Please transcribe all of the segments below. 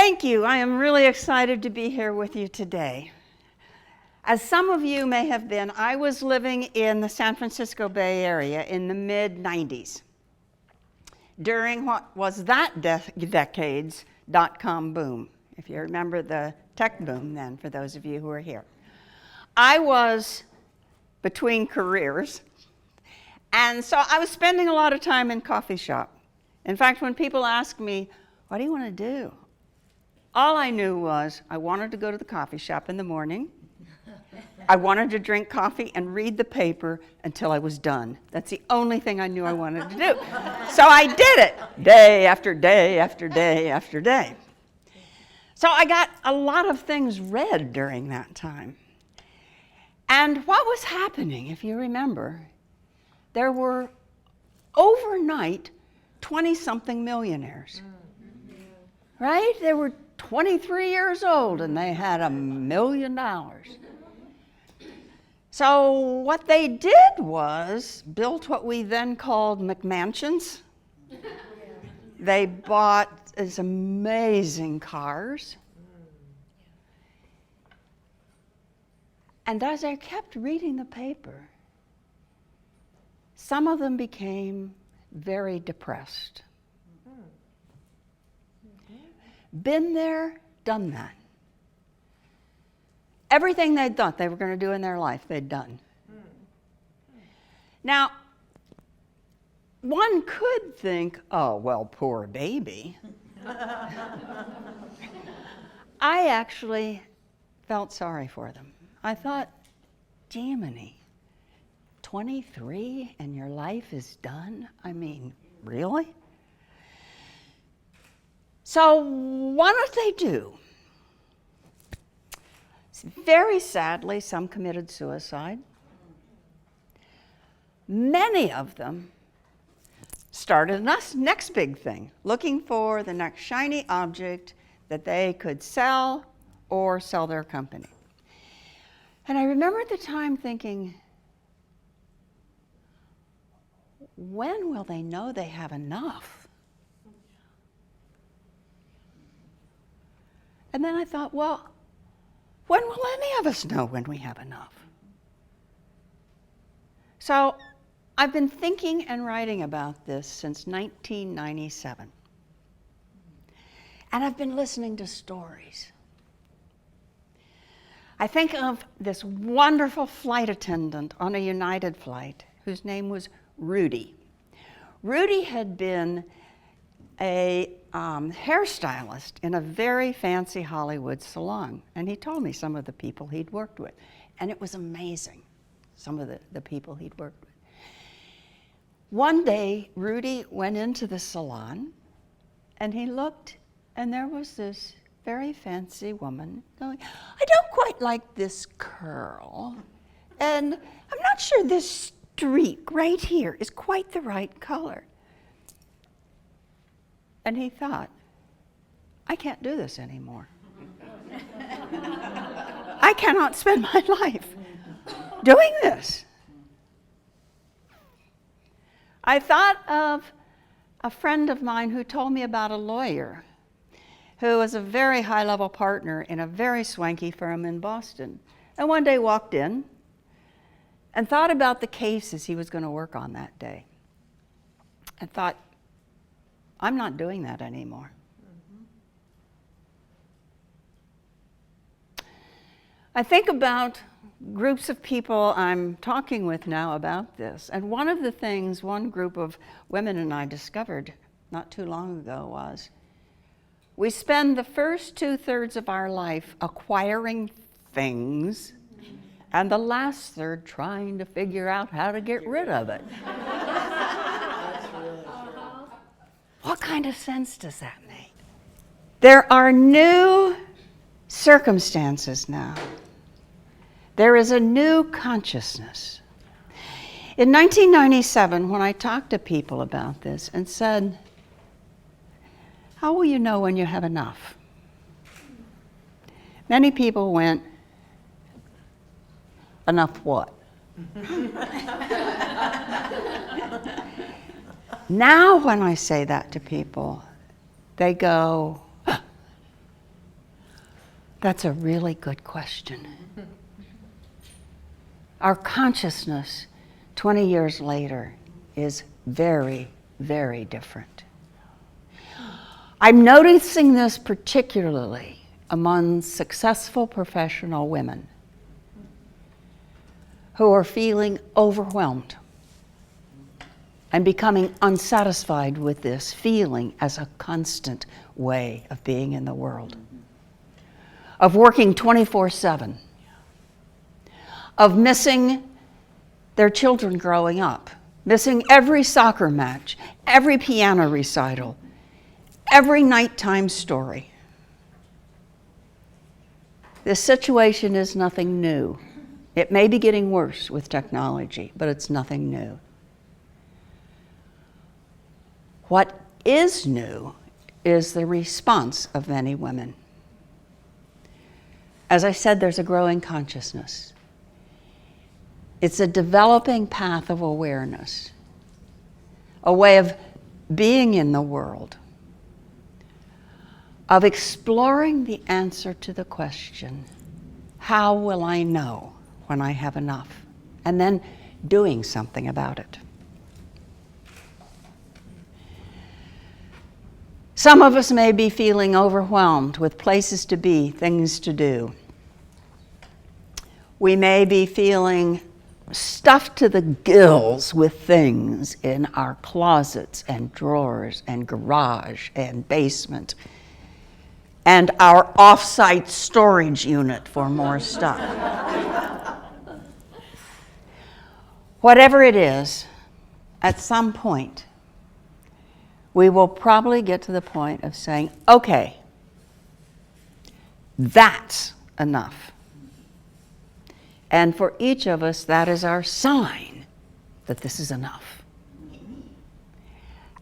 Thank you. I am really excited to be here with you today. As some of you may have been, I was living in the San Francisco Bay Area in the mid-90s during what was that decade's dot-com boom, if you remember the tech boom then, for those of you who are here. I was between careers, and so I was spending a lot of time in coffee shop. In fact, when people ask me, what do you want to do? All I knew was I wanted to go to the coffee shop in the morning. I wanted to drink coffee and read the paper until I was done. That's the only thing I knew I wanted to do. So I did it day after day after day after day. So I got a lot of things read during that time. And what was happening, if you remember, there were overnight 20-something millionaires. Right? They were 23 years old and they had $1 million. So what they did was built what we then called McMansions. They bought these amazing cars. And as I kept reading the paper, some of them became very depressed. Been there, done that. Everything they'd thought they were going to do in their life, they'd done. Now, one could think, oh, well, poor baby. I actually felt sorry for them. I thought, Jiminy, 23 and your life is done? I mean, really? So what did they do? Very sadly, some committed suicide. Many of them started the next big thing, looking for the next shiny object that they could sell or sell their company. And I remember at the time thinking, when will they know they have enough? And then I thought, well, when will any of us know when we have enough? So I've been thinking and writing about this since 1997. And I've been listening to stories. I think of this wonderful flight attendant on a United flight whose name was Rudy. Rudy had been a hairstylist in a very fancy Hollywood salon. And he told me some of the people he'd worked with. And it was amazing, some of the people he'd worked with. One day, Rudy went into the salon, and he looked, and there was this very fancy woman going, I don't quite like this curl. And I'm not sure this streak right here is quite the right color. And he thought, I can't do this anymore. I cannot spend my life doing this. I thought of a friend of mine who told me about a lawyer who was a very high-level partner in a very swanky firm in Boston. And one day walked in and thought about the cases he was going to work on that day. And thought, I'm not doing that anymore. I think about groups of people I'm talking with now about this. And one of the things one group of women and I discovered not too long ago was we spend the first 2/3 of our life acquiring things and the last third trying to figure out how to get rid of it. What kind of sense does that make? There are new circumstances now. There is a new consciousness. In 1997, when I talked to people about this and said, how will you know when you have enough? Many people went, enough what? Now when I say that to people, they go, That's a really good question. Our consciousness 20 years later is very, very different. I'm noticing this particularly among successful professional women who are feeling overwhelmed and becoming unsatisfied with this feeling as a constant way of being in the world, of working 24/7, of missing their children growing up, missing every soccer match, every piano recital, every nighttime story. This situation is nothing new. It may be getting worse with technology, but it's nothing new. What is new is the response of many women. As I said, there's a growing consciousness. It's a developing path of awareness, a way of being in the world, of exploring the answer to the question, how will I know when I have enough? And then doing something about it. Some of us may be feeling overwhelmed with places to be, things to do. We may be feeling stuffed to the gills with things in our closets and drawers and garage and basement and our off-site storage unit for more stuff. Whatever it is, at some point, we will probably get to the point of saying, okay, that's enough. And for each of us, that is our sign that this is enough.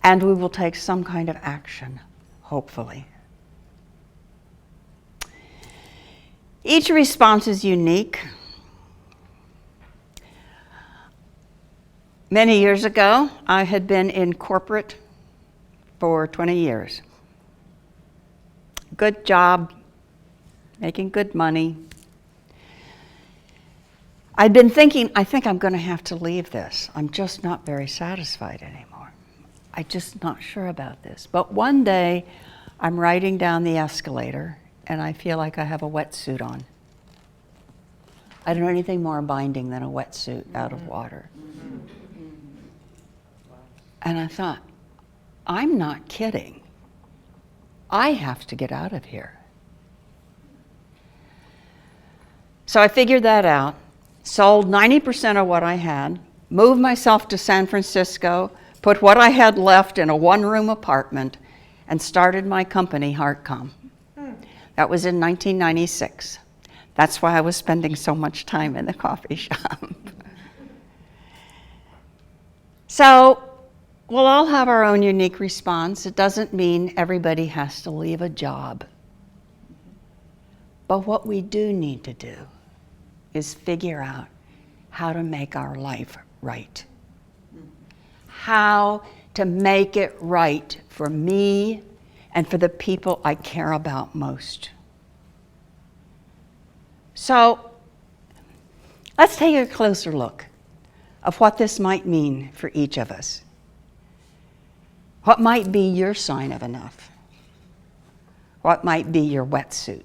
And we will take some kind of action, hopefully. Each response is unique. Many years ago, I had been in corporate for 20 years. Good job, making good money. I'd been thinking, I think I'm going to have to leave this. I'm just not very satisfied anymore. I'm just not sure about this. But one day, I'm riding down the escalator, and I feel like I have a wetsuit on. I don't know anything more binding than a wetsuit out of water. And I thought, I'm not kidding. I have to get out of here. So I figured that out, sold 90% of what I had, moved myself to San Francisco, put what I had left in a one-room apartment, and started my company, HeartCom. That was in 1996. That's why I was spending so much time in the coffee shop. So we'll all have our own unique response. It doesn't mean everybody has to leave a job. But what we do need to do is figure out how to make our life right. How to make it right for me and for the people I care about most. So let's take a closer look of what this might mean for each of us. What might be your sign of enough? What might be your wetsuit?